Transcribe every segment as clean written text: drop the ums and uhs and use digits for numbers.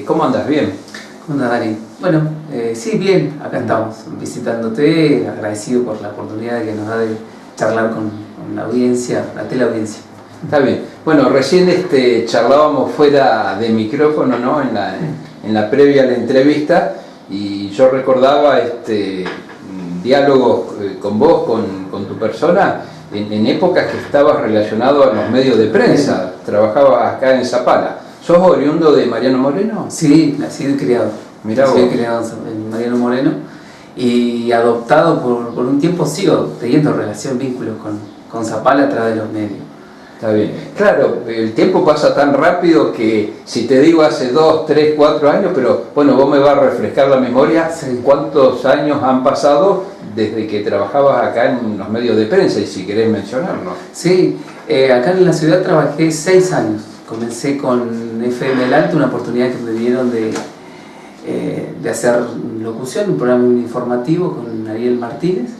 ¿Cómo andas? ¿Bien? ¿Cómo andas, Dani? Bueno, sí, bien, acá estamos visitándote, agradecido por la oportunidad que nos da de charlar con la audiencia, la teleaudiencia. Está bien. Bueno, recién charlábamos fuera de micrófono, ¿no? En la previa a la entrevista, y yo recordaba diálogos con vos, con tu persona, en épocas que estabas relacionado a los medios de prensa, trabajabas acá en Zapala. ¿Sos oriundo de Mariano Moreno? Sí, nacido y criado. Mirá vos. Nacido y criado en Mariano Moreno y adoptado por un tiempo, sigo teniendo relación, vínculos con Zapala a través de los medios. Está bien. Claro, el tiempo pasa tan rápido que si te digo hace 2, 3, 4 años, pero bueno, vos me vas a refrescar la memoria, Sí. ¿Cuántos años han pasado desde que trabajabas acá en los medios de prensa? Y si querés mencionarlo. Sí, acá en la ciudad trabajé 6 años. Comencé con FM El Alto, una oportunidad que me dieron de hacer locución, un programa informativo con Ariel Martínez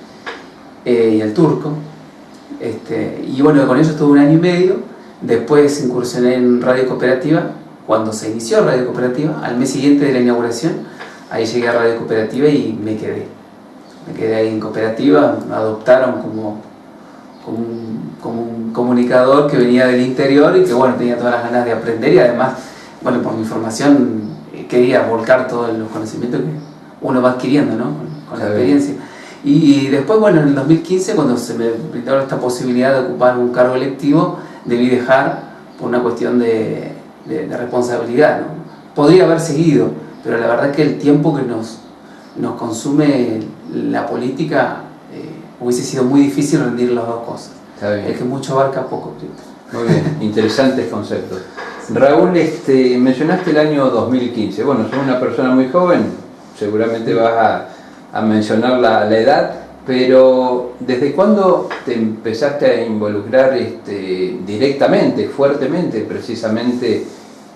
y el Turco. Y bueno, con ellos estuve 1 año y medio. Después incursioné en Radio Cooperativa, cuando se inició Radio Cooperativa, al mes siguiente de la inauguración, ahí llegué a Radio Cooperativa y me quedé. Me quedé ahí en Cooperativa, me adoptaron como un comunicador que venía del interior y que bueno, tenía todas las ganas de aprender, y además, bueno, por mi formación quería volcar todos los conocimientos que uno va adquiriendo, ¿no? Con la experiencia. Y después, bueno, en el 2015, cuando se me brindó esta posibilidad de ocupar un cargo electivo, debí dejar por una cuestión de responsabilidad, ¿no? Podría haber seguido, pero la verdad es que el tiempo que nos consume la política, hubiese sido muy difícil rendir las dos cosas. Está bien. El que mucho abarca poco. Muy bien, interesantes conceptos. Raúl, mencionaste el año 2015. Bueno, sos una persona muy joven, seguramente vas a mencionar la edad, pero ¿desde cuándo te empezaste a involucrar directamente, fuertemente, precisamente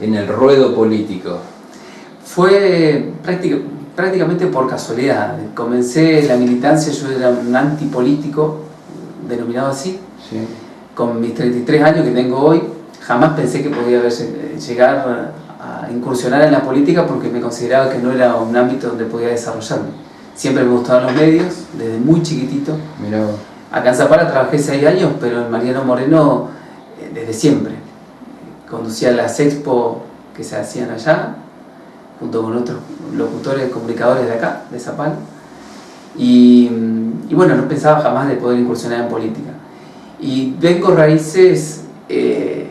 en el ruedo político? Fue prácticamente por casualidad. Comencé la militancia, yo era un antipolítico, denominado así. Sí. Con mis 33 años que tengo hoy, jamás pensé que podía llegar a incursionar en la política, porque me consideraba que no era un ámbito donde podía desarrollarme. Siempre me gustaban los medios, desde muy chiquitito. Mirá. Acá en Zapala trabajé 6 años, pero en Mariano Moreno desde siempre. Conducía las expo que se hacían allá, junto con otros locutores, comunicadores de acá, de Zapala. Y bueno, no pensaba jamás de poder incursionar en política. Y vengo raíces de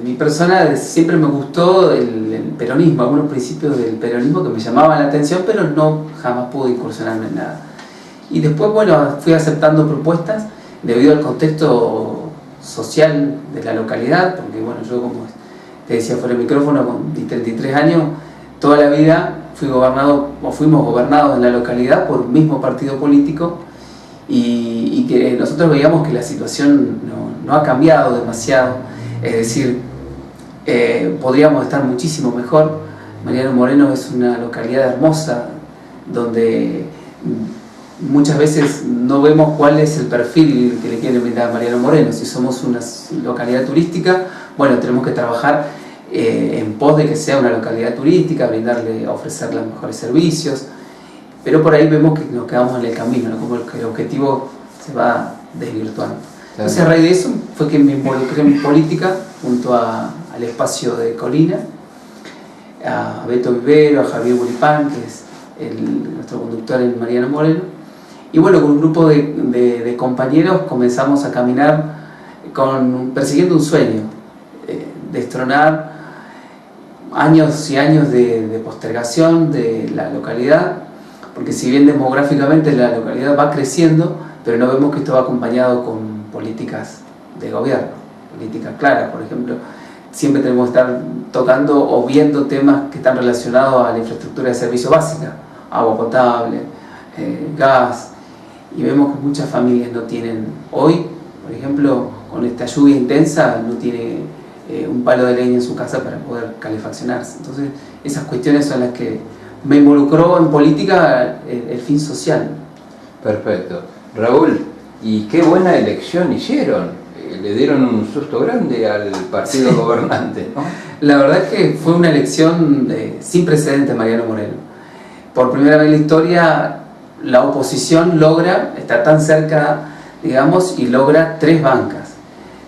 mi persona, siempre me gustó el peronismo, algunos principios del peronismo que me llamaban la atención, pero jamás pude incursionarme en nada. Y después, bueno, fui aceptando propuestas debido al contexto social de la localidad, porque bueno, yo, como te decía fuera del micrófono, con mis 33 años, toda la vida fuimos gobernados en la localidad por un mismo partido político, y que nosotros veíamos que la situación no ha cambiado demasiado, es decir, podríamos estar muchísimo mejor. Mariano Moreno es una localidad hermosa, donde muchas veces no vemos cuál es el perfil que le quiere brindar a Mariano Moreno. Si somos una localidad turística, bueno, tenemos que trabajar en pos de que sea una localidad turística, ofrecerle los mejores servicios, pero por ahí vemos que nos quedamos en el camino, ¿no? Como el objetivo se va desvirtuando. Entonces, a raíz de eso fue que me involucré en política junto al espacio de Colina, a Beto Vivero, a Javier Buripán, que es nuestro conductor en Mariano Moreno. Y bueno, con un grupo de compañeros comenzamos a caminar persiguiendo un sueño, destronar años y años de postergación de la localidad, porque si bien demográficamente la localidad va creciendo, pero no vemos que esto va acompañado con políticas de gobierno, políticas claras. Por ejemplo, siempre tenemos que estar tocando o viendo temas que están relacionados a la infraestructura de servicio básica, agua potable, gas, y vemos que muchas familias no tienen hoy, por ejemplo, con esta lluvia intensa, no tiene un palo de leña en su casa para poder calefaccionarse. Entonces, esas cuestiones son las que me involucró en política, el fin social. Perfecto. Raúl, y qué buena elección hicieron. le dieron un susto grande al partido gobernante, ¿no? La verdad es que fue una elección sin precedentes, Mariano Moreno. Por primera vez en la historia, la oposición logra estar tan cerca, digamos, y logra 3 bancas.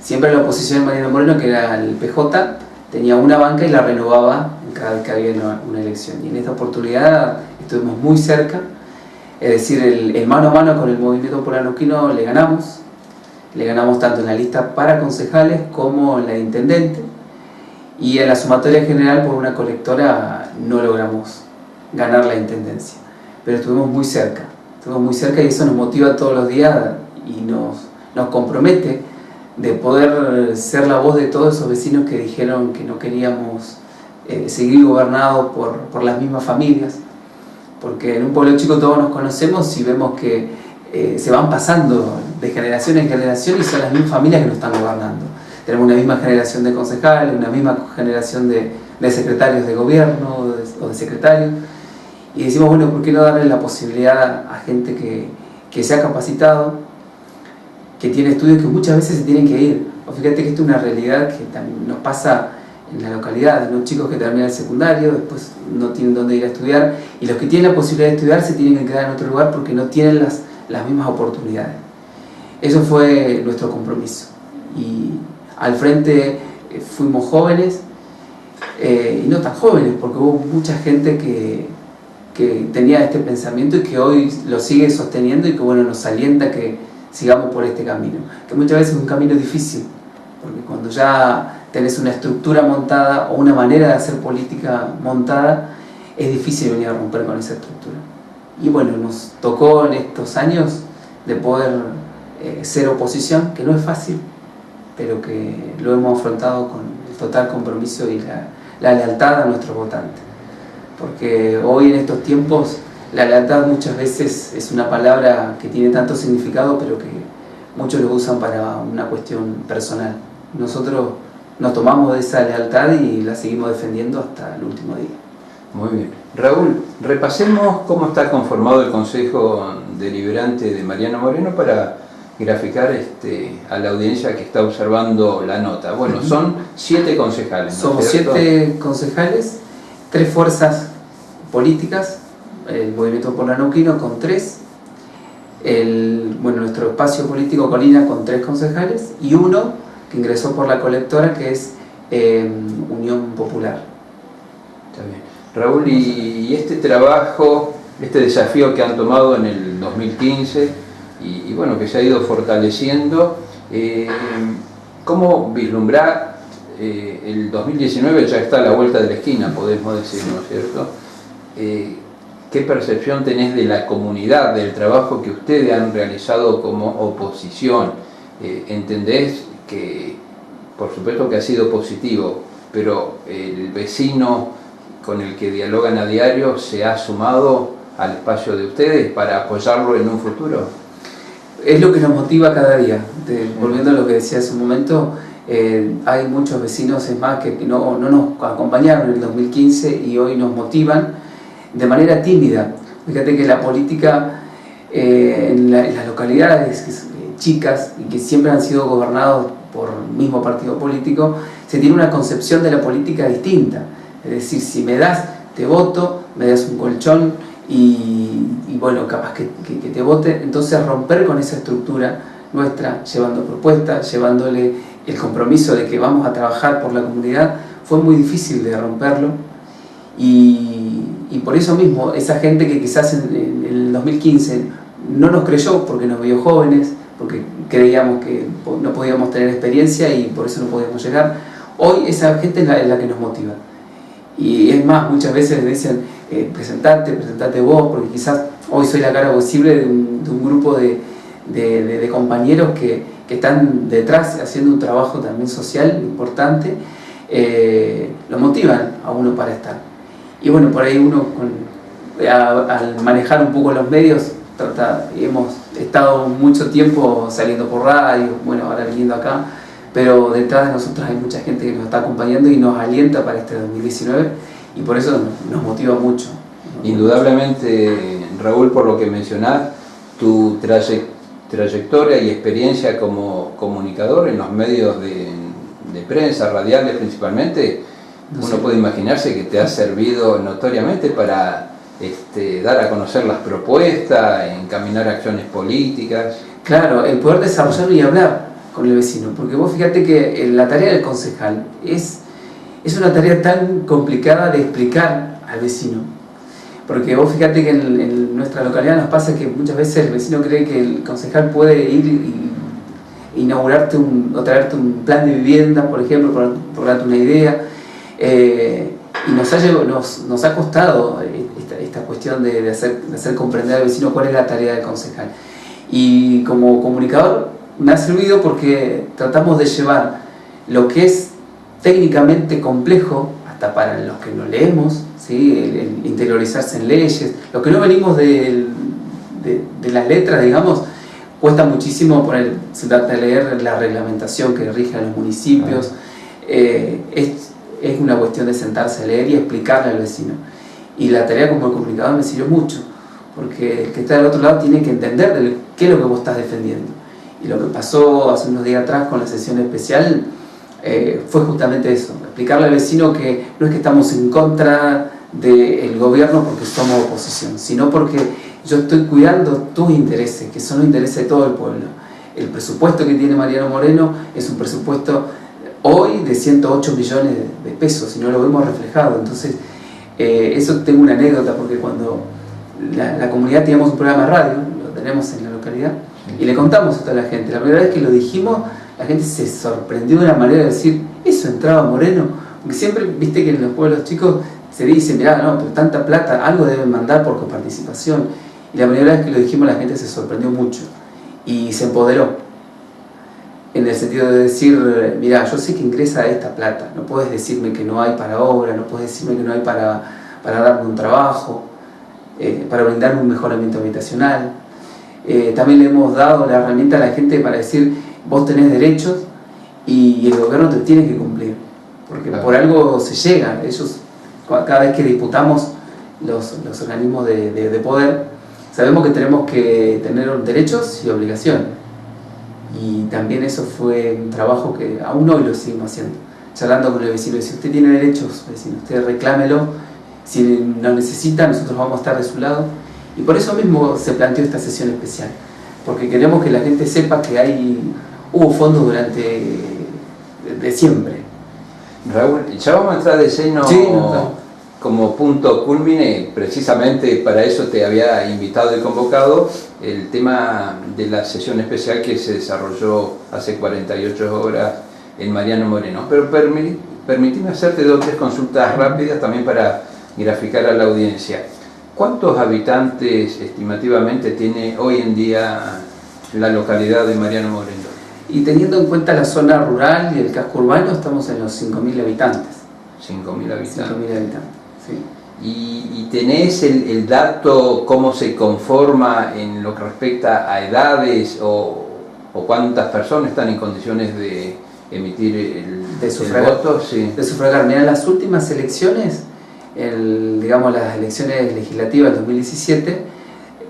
Siempre la oposición de Mariano Moreno, que era el PJ, tenía una banca y la renovaba cada vez que había una elección. Y en esta oportunidad estuvimos muy cerca, es decir, el mano a mano con el Movimiento Popular Neuquino le ganamos tanto en la lista para concejales como en la de intendente, y en la sumatoria general por una colectora no logramos ganar la intendencia, pero estuvimos muy cerca y eso nos motiva todos los días y nos compromete de poder ser la voz de todos esos vecinos que dijeron que no queríamos seguir gobernados por las mismas familias, porque en un pueblo chico todos nos conocemos y vemos que se van pasando de generación en generación y son las mismas familias que nos están gobernando. Tenemos una misma generación de concejales, una misma generación de secretarios de gobierno o de secretarios, y decimos, bueno, ¿por qué no darle la posibilidad a gente que se ha capacitado, que tiene estudios que muchas veces se tienen que ir? O fíjate que esto es una realidad que también nos pasa en la localidad, los chicos que terminan el secundario, después no tienen dónde ir a estudiar, y los que tienen la posibilidad de estudiar se tienen que quedar en otro lugar porque no tienen las mismas oportunidades. Eso fue nuestro compromiso. Y al frente fuimos jóvenes, y no tan jóvenes, porque hubo mucha gente que tenía este pensamiento y que hoy lo sigue sosteniendo y que bueno, nos alienta que sigamos por este camino, que muchas veces es un camino difícil, porque cuando ya tenés una estructura montada o una manera de hacer política montada, es difícil venir a romper con esa estructura. Y bueno, nos tocó en estos años de poder ser oposición, que no es fácil, pero que lo hemos afrontado con el total compromiso y la lealtad a nuestros votantes. Porque hoy en estos tiempos la lealtad muchas veces es una palabra que tiene tanto significado, pero que muchos lo usan para una cuestión personal. Nosotros nos tomamos de esa lealtad y la seguimos defendiendo hasta el último día. Muy bien. Raúl, repasemos cómo está conformado el Consejo Deliberante de Mariano Moreno para graficar a la audiencia que está observando la nota. Bueno, son 7 concejales, ¿no? Somos 7 concejales, 3 fuerzas políticas, el Movimiento Popular Neuquino con 3, nuestro espacio político Colina con 3 concejales y uno que ingresó por la colectora, que es Unión Popular. Está bien. Raúl, y este trabajo, este desafío que han tomado en el 2015 y bueno, que se ha ido fortaleciendo, ¿cómo vislumbrar el 2019? Ya está a la vuelta de la esquina, podemos decir, ¿no es cierto? ¿Qué percepción tenés de la comunidad, del trabajo que ustedes han realizado como oposición? ¿Entendés que, por supuesto que ha sido positivo, pero el vecino con el que dialogan a diario se ha sumado al espacio de ustedes para apoyarlo en un futuro? Es lo que nos motiva cada día. Volviendo a lo que decía hace un momento, hay muchos vecinos, es más, que no nos acompañaron en el 2015 y hoy nos motivan de manera tímida. Fíjate que la política en las localidades chicas y que siempre han sido gobernados por el mismo partido político, se tiene una concepción de la política distinta. Es decir, si me das, te voto, me das un colchón y bueno, capaz que te vote. Entonces romper con esa estructura nuestra, llevando propuestas, llevándole el compromiso de que vamos a trabajar por la comunidad, fue muy difícil de romperlo. Y por eso mismo, esa gente que quizás en el 2015 no nos creyó porque nos vio jóvenes, porque creíamos que no podíamos tener experiencia y por eso no podíamos llegar, hoy esa gente es la que nos motiva. Y es más, muchas veces dicen, presentate vos, porque quizás hoy soy la cara visible de un grupo de compañeros que están detrás haciendo un trabajo también social importante, lo motivan a uno para estar. Y bueno, por ahí uno al manejar un poco los medios, hemos estado mucho tiempo saliendo por radio, bueno, ahora viniendo acá, pero detrás de nosotros hay mucha gente que nos está acompañando y nos alienta para este 2019 y por eso nos motiva mucho. Indudablemente, Raúl, por lo que mencionás, tu trayectoria y experiencia como comunicador en los medios de prensa, radiales principalmente, uno puede imaginarse que te ha servido notoriamente para dar a conocer las propuestas, encaminar acciones políticas. Claro, el poder desarrollar y hablar con el vecino, porque vos fíjate que la tarea del concejal es una tarea tan complicada de explicar al vecino, porque vos fíjate que en nuestra localidad nos pasa que muchas veces el vecino cree que el concejal puede ir y inaugurarte o traerte un plan de vivienda, por ejemplo, por darte una idea, y nos ha costado esta cuestión de hacer comprender al vecino cuál es la tarea del concejal. Y como comunicador me ha servido porque tratamos de llevar lo que es técnicamente complejo, hasta para los que no leemos, ¿sí? el interiorizarse en leyes, los que no venimos de las letras, digamos, cuesta muchísimo sentarte a leer la reglamentación que rige a los municipios. Es una cuestión de sentarse a leer y explicarle al vecino. Y la tarea como comunicador me sirvió mucho, porque el que está del otro lado tiene que entender qué es lo que vos estás defendiendo. Y lo que pasó hace unos días atrás con la sesión especial fue justamente eso, explicarle al vecino que no es que estamos en contra del gobierno porque somos oposición, sino porque yo estoy cuidando tus intereses, que son los intereses de todo el pueblo. El presupuesto que tiene Mariano Moreno es un presupuesto hoy de 108 millones de pesos, y no lo vemos reflejado. Entonces, eso tengo una anécdota, porque cuando la comunidad teníamos un programa de radio, lo tenemos en la localidad, y le contamos esto a la gente. La primera vez que lo dijimos, la gente se sorprendió de una manera de decir, ¿eso entraba Moreno? Porque siempre, viste que en los pueblos chicos se dice, mirá, no, pero tanta plata, algo deben mandar por coparticipación. Y la primera vez que lo dijimos, la gente se sorprendió mucho y se empoderó, en el sentido de decir, mira, yo sé que ingresa esta plata, no puedes decirme que no hay para obra, no puedes decirme que no hay para darme un trabajo, para brindarme un mejoramiento habitacional. También le hemos dado la herramienta a la gente para decir, vos tenés derechos y el gobierno te tiene que cumplir, porque por algo se llega. Ellos, cada vez que disputamos los organismos de poder, sabemos que tenemos que tener derechos y obligaciones. Y también eso fue un trabajo que aún hoy lo seguimos haciendo, charlando con el vecino. Si usted tiene derechos, vecino, usted reclámelo, si lo necesita, nosotros vamos a estar de su lado. Y por eso mismo se planteó esta sesión especial, porque queremos que la gente sepa que hubo fondos de siempre. Raúl, ya vamos a entrar de lleno. Sí, no. Como punto culmine, precisamente para eso te había invitado y convocado, el tema de la sesión especial que se desarrolló hace 48 horas en Mariano Moreno. Pero permitime hacerte 2 o 3 consultas rápidas también para graficar a la audiencia. ¿Cuántos habitantes estimativamente tiene hoy en día la localidad de Mariano Moreno? Y teniendo en cuenta la zona rural y el casco urbano, estamos en los 5.000 habitantes. 5.000 habitantes. 5.000 habitantes, sí. ¿Y tenés el dato cómo se conforma en lo que respecta a edades o cuántas personas están en condiciones de emitir el voto? Sí. De sufragar. Mirá, en las últimas elecciones, las elecciones legislativas del 2017,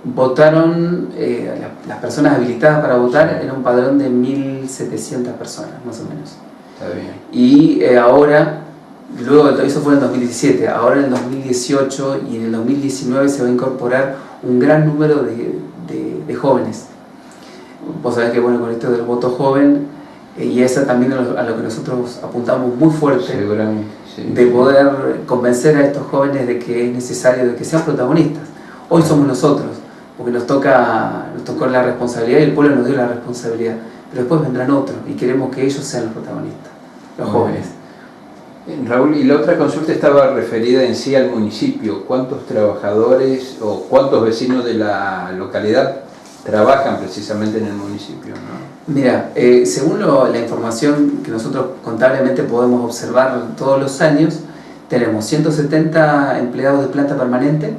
votaron, las personas habilitadas para votar era un padrón de 1.700 personas, más o menos. Está bien. Y ahora, luego, eso fue en el 2017, ahora en el 2018 y en el 2019 se va a incorporar un gran número de jóvenes. Vos sabés que con esto del voto joven, y eso también a lo que nosotros apuntamos muy fuerte, seguramente, sí, de poder convencer a estos jóvenes de que es necesario de que sean protagonistas. Hoy somos nosotros, porque nos tocó la responsabilidad y el pueblo nos dio la responsabilidad, pero después vendrán otros y queremos que ellos sean los protagonistas, los jóvenes. Raúl, y la otra consulta estaba referida en sí al municipio. ¿Cuántos trabajadores o cuántos vecinos de la localidad trabajan precisamente en el municipio, ¿no? Mira, según la información que nosotros contablemente podemos observar todos los años, tenemos 170 empleados de planta permanente,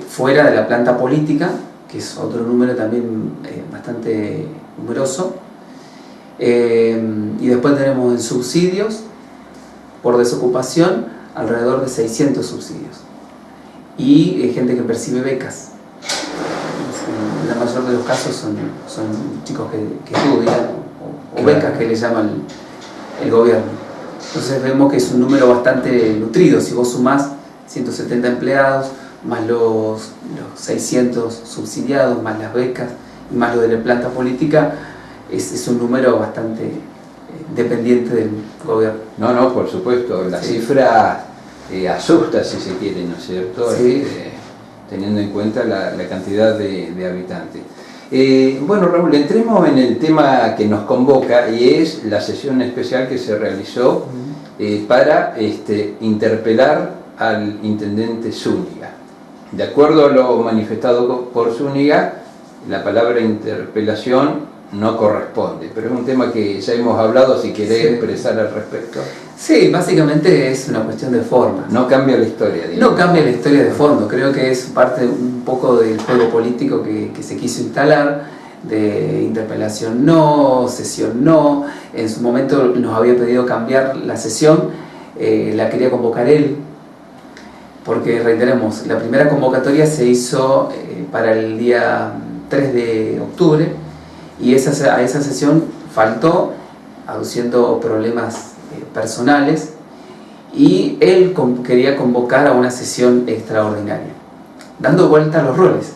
fuera de la planta política, que es otro número también bastante numeroso, y después tenemos en subsidios por desocupación alrededor de 600 subsidios, y gente que percibe becas. la mayor de los casos son chicos que estudian o becas que le llaman el gobierno. Entonces vemos que es un número bastante nutrido. Si vos sumás 170 empleados, más los 600 subsidiados, más las becas y más lo de la planta política, es un número bastante dependiente del gobierno. No, por supuesto, la cifra asusta, si se quiere, ¿no es cierto? Sí. Teniendo en cuenta la cantidad de habitantes. Bueno, Raúl, entremos en el tema que nos convoca, y es la sesión especial que se realizó para interpelar al intendente Zúñiga. De acuerdo a lo manifestado por Zúñiga, la palabra interpelación no corresponde, pero es un tema que ya hemos hablado, si querés expresar al respecto. Sí, básicamente es una cuestión de forma. No cambia la historia, digamos. No cambia la historia de fondo, creo que es parte un poco del juego político que se quiso instalar, de interpelación no, sesión no. En su momento nos había pedido cambiar la sesión, la quería convocar él, porque reiteremos, la primera convocatoria se hizo para el día 3 de octubre, y a esa sesión faltó, aduciendo problemas personales, y él quería convocar a una sesión extraordinaria, dando vuelta a los roles.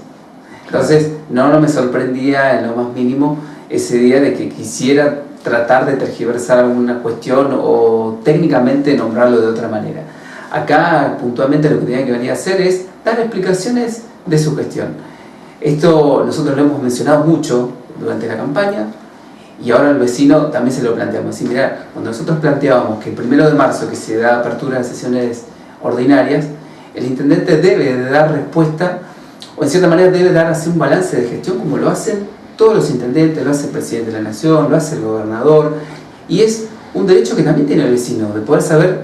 Entonces no me sorprendía en lo más mínimo ese día de que quisiera tratar de tergiversar alguna cuestión o técnicamente nombrarlo de otra manera. Acá puntualmente lo que tenía que venir a hacer es dar explicaciones de su gestión. Esto nosotros lo hemos mencionado mucho durante la campaña, y ahora el vecino también se lo planteamos. Así, mirá, cuando nosotros planteábamos que el 1 de marzo, que se da apertura de sesiones ordinarias, el intendente debe de dar respuesta, o en cierta manera debe dar así un balance de gestión, como lo hacen todos los intendentes, lo hace el presidente de la nación, lo hace el gobernador, y es un derecho que también tiene el vecino, de poder saber,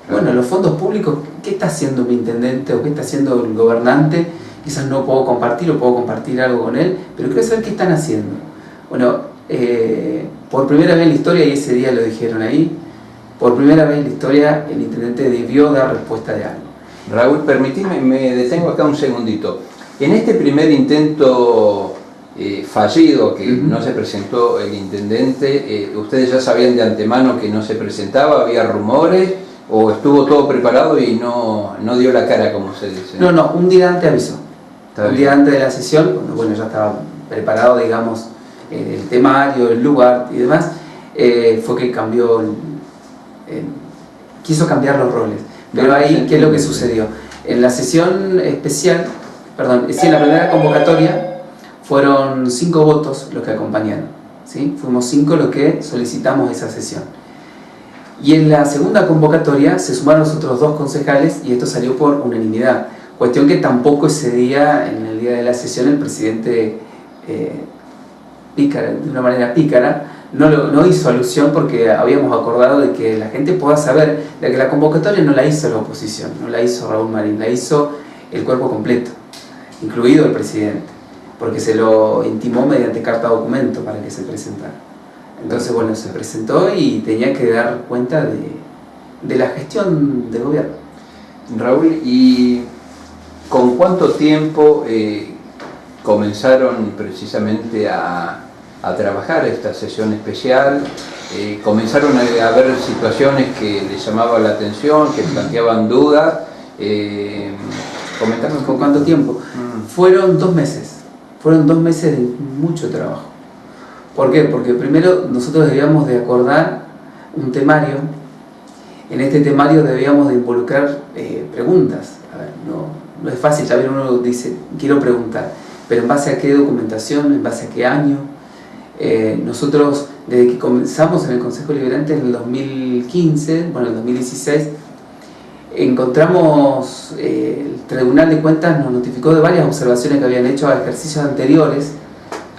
bueno, los fondos públicos, qué está haciendo mi intendente o qué está haciendo el gobernante. Quizás no puedo compartir o puedo compartir algo con él, pero quiero saber qué están haciendo. Bueno, por primera vez en la historia, y ese día lo dijeron ahí, por primera vez en la historia el intendente debió dar respuesta de algo. Raúl, permitime, me detengo acá un segundito. En este primer intento fallido, que no se presentó el intendente, ¿ustedes ya sabían de antemano que no se presentaba? ¿Había rumores? ¿O estuvo todo preparado y no dio la cara, como se dice? No, un día antes avisó. Un día antes de la sesión, cuando bueno, ya estaba preparado, digamos, el temario, el lugar y demás, fue que cambió, quiso cambiar los roles. Pero ahí, ¿qué es lo que sucedió? En la sesión especial, en la primera convocatoria, fueron 5 votos los que acompañaron, ¿sí? Fuimos 5 los que solicitamos esa sesión. Y en la segunda convocatoria se sumaron los otros 2 concejales, y esto salió por unanimidad. Cuestión que tampoco ese día, en el día de la sesión, el presidente pícara, de una manera pícara, no hizo alusión, porque habíamos acordado de que la gente pueda saber de que la convocatoria no la hizo la oposición, no la hizo Raúl Marín, la hizo el cuerpo completo, incluido el presidente, porque se lo intimó mediante carta documento para que se presentara. Entonces, bueno, se presentó y tenía que dar cuenta de la gestión del gobierno. Raúl, ¿y con cuánto tiempo comenzaron precisamente a trabajar esta sesión especial? ¿Comenzaron a haber situaciones que les llamaban la atención, que planteaban dudas? Comentame ¿Con cuánto tiempo? Fueron 2 meses. Fueron 2 meses de mucho trabajo. ¿Por qué? Porque primero nosotros debíamos de acordar un temario. En este temario debíamos de involucrar preguntas. A ver, no es fácil, ya uno dice, quiero preguntar, pero ¿en base a qué documentación? ¿En base a qué año? Nosotros, desde que comenzamos en el Consejo Liberante en el 2015, bueno, en el 2016, encontramos, el Tribunal de Cuentas nos notificó de varias observaciones que habían hecho a ejercicios anteriores,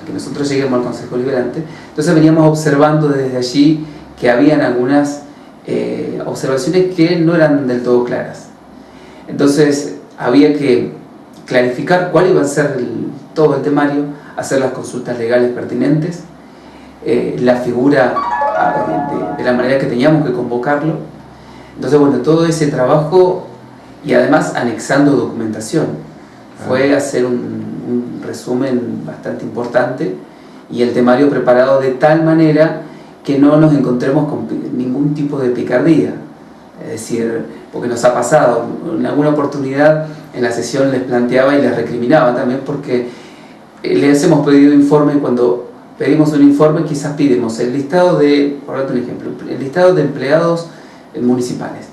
que nosotros lleguemos al Consejo Liberante. Entonces veníamos observando desde allí que habían algunas observaciones que no eran del todo claras. Entonces había que clarificar cuál iba a ser todo el temario, hacer las consultas legales pertinentes, la figura de la manera que teníamos que convocarlo. Entonces, bueno, todo ese trabajo, y además anexando documentación, fue hacer un un resumen bastante importante y el temario preparado de tal manera que no nos encontremos con ningún tipo de picardía. Es decir, porque nos ha pasado, en alguna oportunidad en la sesión les planteaba y les recriminaba también porque les hemos pedido informe y cuando pedimos un informe quizás pidemos el listado de, por darte un ejemplo, el listado de empleados municipales.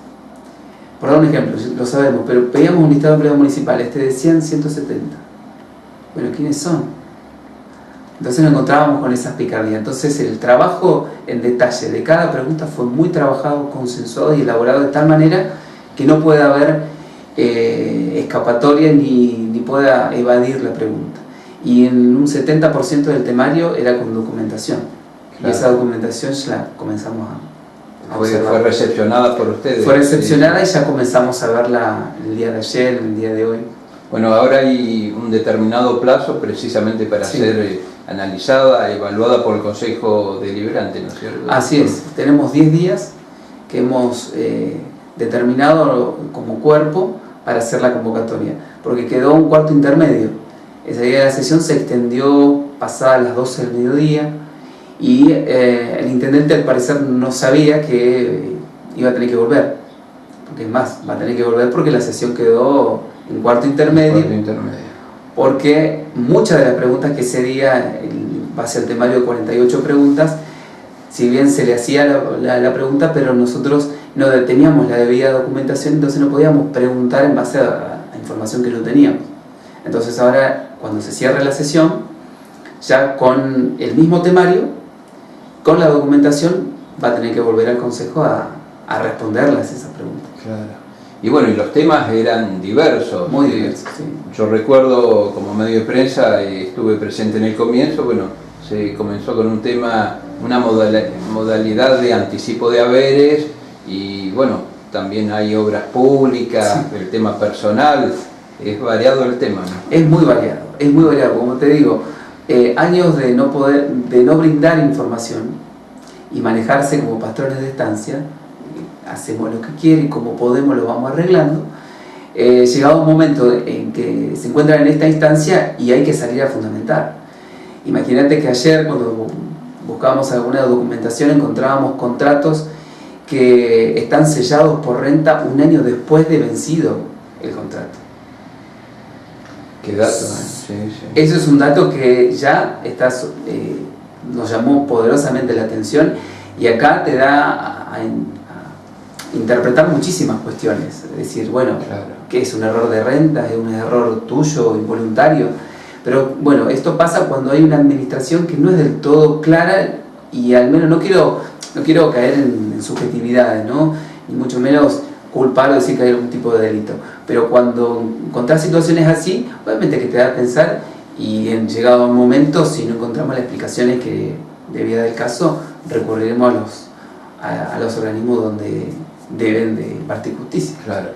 Por dar un ejemplo, lo sabemos, pero pedíamos un listado de empleados municipales, te decían 170. Bueno, ¿quiénes son? Entonces nos encontrábamos con esas picardías. Entonces el trabajo en detalle de cada pregunta fue muy trabajado, consensuado y elaborado de tal manera que no pueda haber escapatoria ni pueda evadir la pregunta. Y en un 70% del temario era con documentación. Claro. Y esa documentación ya la comenzamos a observar. Fue recepcionada por ustedes. Fue recepcionada y ya comenzamos a verla el día de ayer, el día de hoy. Bueno, ahora hay un determinado plazo precisamente para ser analizada, evaluada por el Consejo Deliberante, ¿no es cierto? Así es, tenemos 10 días que hemos determinado como cuerpo para hacer la convocatoria, porque quedó un cuarto intermedio. Ese día de la sesión se extendió pasadas las 12 del mediodía y el intendente al parecer no sabía que iba a tener que volver, porque es más, va a tener que volver porque la sesión quedó en cuarto intermedio. Porque muchas de las preguntas que ese día, en base al temario de 48 preguntas, si bien se le hacía la pregunta, pero nosotros no teníamos la debida documentación, entonces no podíamos preguntar en base a información que no teníamos. Entonces ahora, cuando se cierre la sesión, ya con el mismo temario, con la documentación, va a tener que volver al Consejo a responderles esas preguntas. Claro. Y bueno, y los temas eran diversos. Muy diversos, sí. Yo recuerdo, como medio de prensa, estuve presente en el comienzo, bueno, se comenzó con un tema, una modalidad de anticipo de haberes, y bueno, también hay obras públicas, el tema personal, es variado el tema, ¿no? Es muy variado, como te digo, años de no brindar información y manejarse como patrones de estancia. Hacemos lo que quiere y como podemos lo vamos arreglando. Llegado un momento en que se encuentran en esta instancia y hay que salir a fundamentar. Imagínate que ayer cuando buscábamos alguna documentación encontrábamos contratos que están sellados por renta un año después de vencido el contrato. ¿Qué dato? Sí. Eso es un dato que ya nos llamó poderosamente la atención y acá te da a interpretar muchísimas cuestiones, es decir, bueno, claro, ¿qué es un error de renta? ¿Es un error tuyo, involuntario? Pero bueno, esto pasa cuando hay una administración que no es del todo clara y al menos no quiero caer en subjetividades, ¿no? Ni mucho menos culpar o decir que hay algún tipo de delito, pero cuando encontrás situaciones así, obviamente que te da a pensar y en llegado un momento, si no encontramos las explicaciones que debía del caso, recurriremos a los organismos donde deben de impartir justicia. Claro.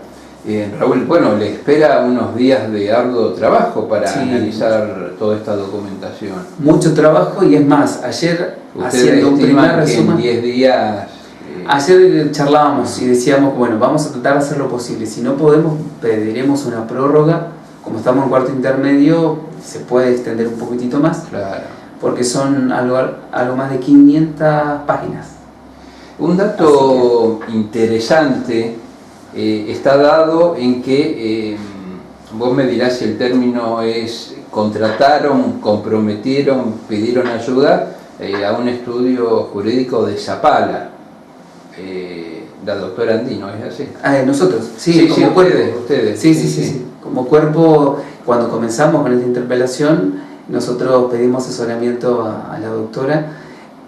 Raúl, bueno, le espera unos días de arduo trabajo para analizar toda esta documentación. Mucho trabajo y es más, ayer haciendo un primer resumen, en 10 días... Ayer charlábamos y decíamos, bueno, vamos a tratar de hacer lo posible, si no podemos pediremos una prórroga, como estamos en cuarto intermedio, se puede extender un poquitito más, claro, porque son algo más de 500 páginas. Un dato interesante está dado en que, vos me dirás si el término es contrataron, comprometieron, pidieron ayuda a un estudio jurídico de Zapala, la doctora Andino, ¿es así? Nosotros, sí, como cuerpo. Ustedes. Sí. Como cuerpo, cuando comenzamos con esta interpelación, nosotros pedimos asesoramiento a la doctora,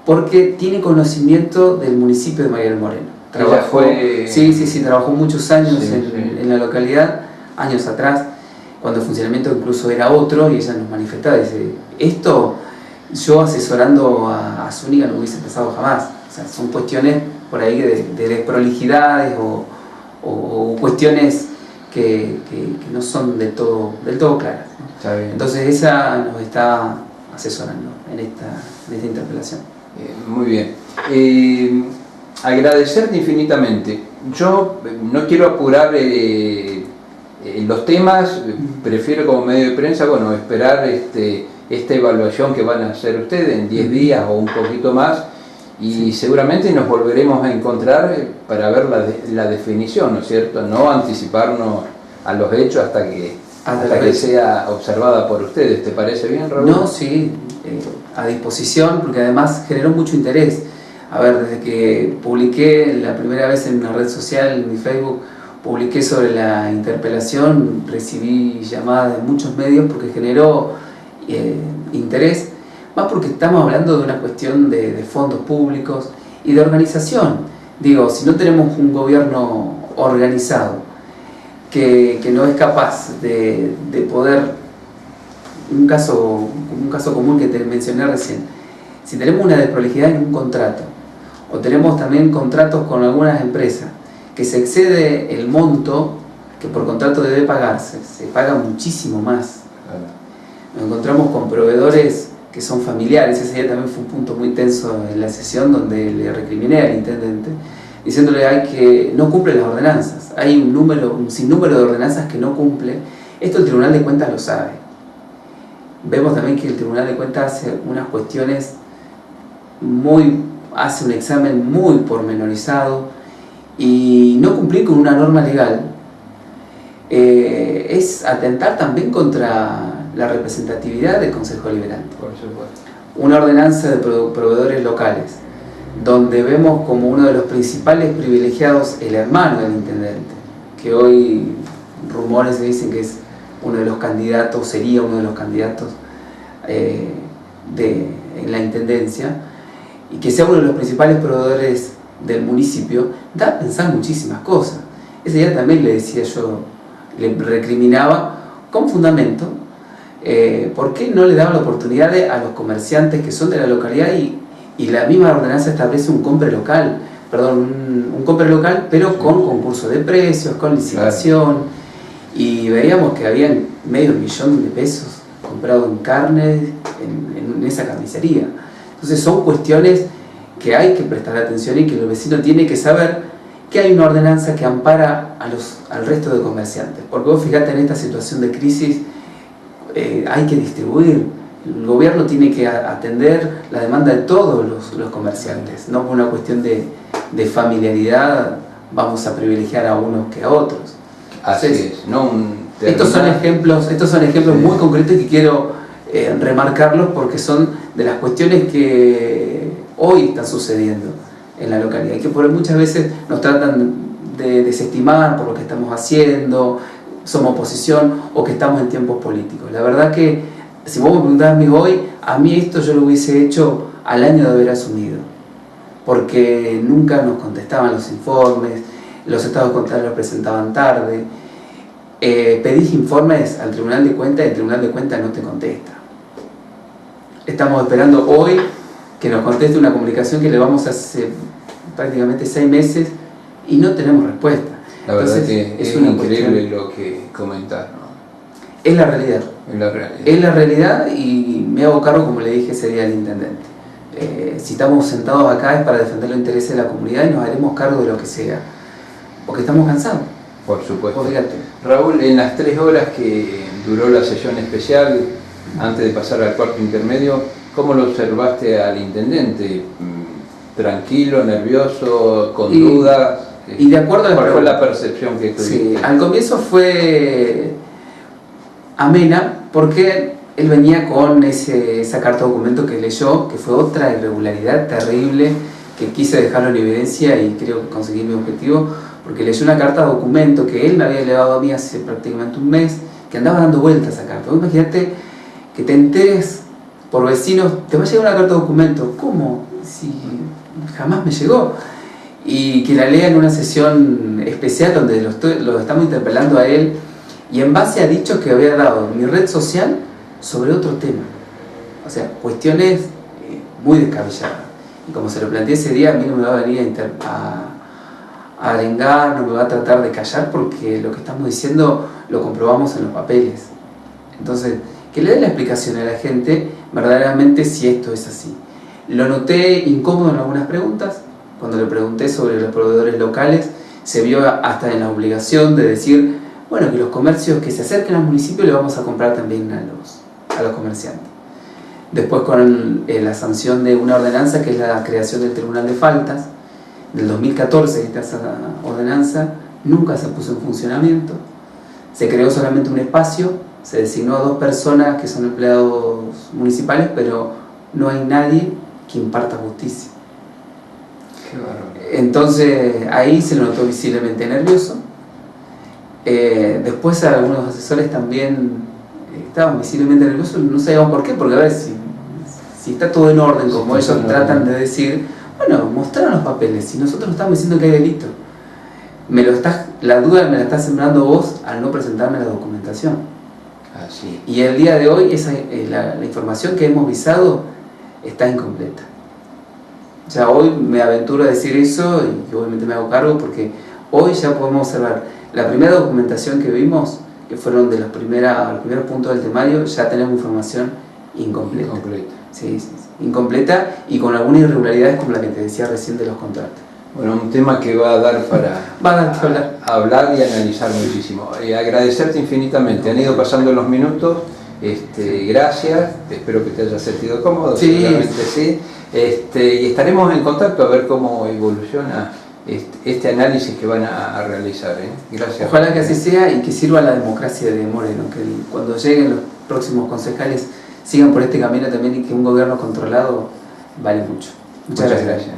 porque tiene conocimiento del municipio de Mariano Moreno. Trabajó muchos años en la localidad, años atrás, cuando el funcionamiento incluso era otro, y ella nos manifestaba, dice, esto yo asesorando a Zúñiga no hubiese pasado jamás. O sea, son cuestiones por ahí de desprolijidades o cuestiones que no son del todo claras, ¿no? Está bien. Entonces esa nos está asesorando en esta interpelación. Muy bien. Agradecerte infinitamente. Yo no quiero apurar el los temas, prefiero como medio de prensa, bueno, esperar esta evaluación que van a hacer ustedes en 10 días o un poquito más, y seguramente nos volveremos a encontrar para ver la definición, ¿no es cierto? No anticiparnos a los hechos hasta que sea observada por ustedes. ¿Te parece bien, Raúl? No, sí, a disposición, porque además generó mucho interés. A ver, desde que publiqué la primera vez en una red social, en mi Facebook, publiqué sobre la interpelación, recibí llamadas de muchos medios porque generó interés, más porque estamos hablando de una cuestión de fondos públicos y de organización. Digo, si no tenemos un gobierno organizado que no es capaz de poder, un caso común que te mencioné recién, si tenemos una desprolijidad en un contrato, o tenemos también contratos con algunas empresas, que se excede el monto que por contrato debe pagarse, se paga muchísimo más. Nos encontramos con proveedores que son familiares. Ese día también fue un punto muy tenso en la sesión, donde le recriminé al intendente, diciéndole que no cumple las ordenanzas. Hay un sinnúmero de ordenanzas que no cumple. Esto el Tribunal de Cuentas lo sabe. Vemos también que el Tribunal de Cuentas hace unas cuestiones hace un examen muy pormenorizado, y no cumplir con una norma legal es atentar también contra la representatividad del Consejo Deliberante. Por supuesto. Una ordenanza de proveedores locales, donde vemos como uno de los principales privilegiados el hermano del intendente, que hoy rumores se dicen que es uno de los candidatos, sería uno de los candidatos en la intendencia, y que sea uno de los principales proveedores del municipio, da a pensar muchísimas cosas. Ese día también le decía yo, le recriminaba con fundamento, ¿por qué no le daba la oportunidad a los comerciantes que son de la localidad, y la misma ordenanza establece un compre local, pero con concurso de precios, con licitación, y veíamos que habían $500,000 de pesos comprados en carne en esa carnicería. Entonces son cuestiones que hay que prestar atención, y que el vecino tiene que saber que hay una ordenanza que ampara al resto de comerciantes. Porque vos fíjate, en esta situación de crisis hay que distribuir. El gobierno tiene que atender la demanda de todos los comerciantes. No por una cuestión de familiaridad vamos a privilegiar a unos que a otros. Así es. Estos son ejemplos muy concretos, que quiero remarcarlos, porque son de las cuestiones que hoy están sucediendo en la localidad, y que por muchas veces nos tratan de desestimar por lo que estamos haciendo, somos oposición, o que estamos en tiempos políticos. La verdad que, si vos me preguntás hoy, a mí esto yo lo hubiese hecho al año de haber asumido, porque nunca nos contestaban los informes, los estados contables los presentaban tarde. Pedís informes al Tribunal de Cuentas, y el Tribunal de Cuentas no te contesta. Estamos esperando hoy que nos conteste una comunicación que le vamos a hacer prácticamente 6 meses, y no tenemos respuesta. La verdad. Entonces, que es increíble lo que comentás, ¿no? Es la realidad. Es la realidad, y me hago cargo, como le dije ese día al intendente. Si estamos sentados acá es para defender los intereses de la comunidad, y nos haremos cargo de lo que sea, porque estamos cansados. Por supuesto. Fíjate. Raúl, en las 3 horas que duró la sesión especial, antes de pasar al cuarto intermedio, ¿cómo lo observaste al intendente? ¿Tranquilo, nervioso, con dudas? Y de acuerdo a ¿Cuál fue la percepción que tuviste? Sí, al comienzo fue amena, porque él venía con esa carta documento que leyó, que fue otra irregularidad terrible, que quise dejarlo en evidencia, y creo que conseguí mi objetivo, porque leyó una carta documento que él me había elevado a mí hace prácticamente un mes, que andaba dando vueltas esa carta. Vos imagínate que te enteres por vecinos, te va a llegar una carta documento. ¿Cómo? Si jamás me llegó. Y que la lea en una sesión especial donde lo estamos interpelando a él, y en base a dichos que había dado en mi red social sobre otro tema. O sea, cuestiones muy descabelladas. Y como se lo planteé ese día, a mí no me va a venir a arengar, no me va a tratar de callar, porque lo que estamos diciendo lo comprobamos en los papeles. Entonces, que le dé la explicación a la gente verdaderamente si esto es así. Lo noté incómodo en algunas preguntas. Cuando le pregunté sobre los proveedores locales, se vio hasta en la obligación de decir bueno, que los comercios que se acerquen al municipio le vamos a comprar también a los comerciantes. Después con la sanción de una ordenanza que es la creación del Tribunal de Faltas, del 2014 esa ordenanza nunca se puso en funcionamiento, se creó solamente un espacio, se designó a 2 personas que son empleados municipales, pero no hay nadie que imparta justicia. Qué bárbaro. Entonces ahí se lo notó visiblemente nervioso. Después algunos asesores también estaban visiblemente nerviosos, no sabíamos por qué, porque a ver si está todo en orden, como ellos tratan de decir, bueno, mostraron los papeles, si nosotros estamos diciendo que hay delito. La duda me la estás sembrando vos al no presentarme la documentación. Así. Y el día de hoy la información que hemos visado está incompleta. Ya hoy me aventuro a decir eso y obviamente me hago cargo porque hoy ya podemos observar la primera documentación que vimos, que fueron de los primeros puntos del temario, ya tenemos información incompleta. Sí, incompleta y con algunas irregularidades como la que te decía recién de los contratos. Bueno, un tema que va a dar para hablar y analizar muchísimo. Agradecerte infinitamente, han ido pasando los minutos, gracias, espero que te hayas sentido cómodo, sí. Seguramente sí. Y estaremos en contacto a ver cómo evoluciona este análisis que van a realizar. Gracias. Ojalá que así sea y que sirva la democracia de Moreno, que cuando lleguen los próximos concejales sigan por este camino también y que un gobierno controlado vale mucho. Muchas gracias.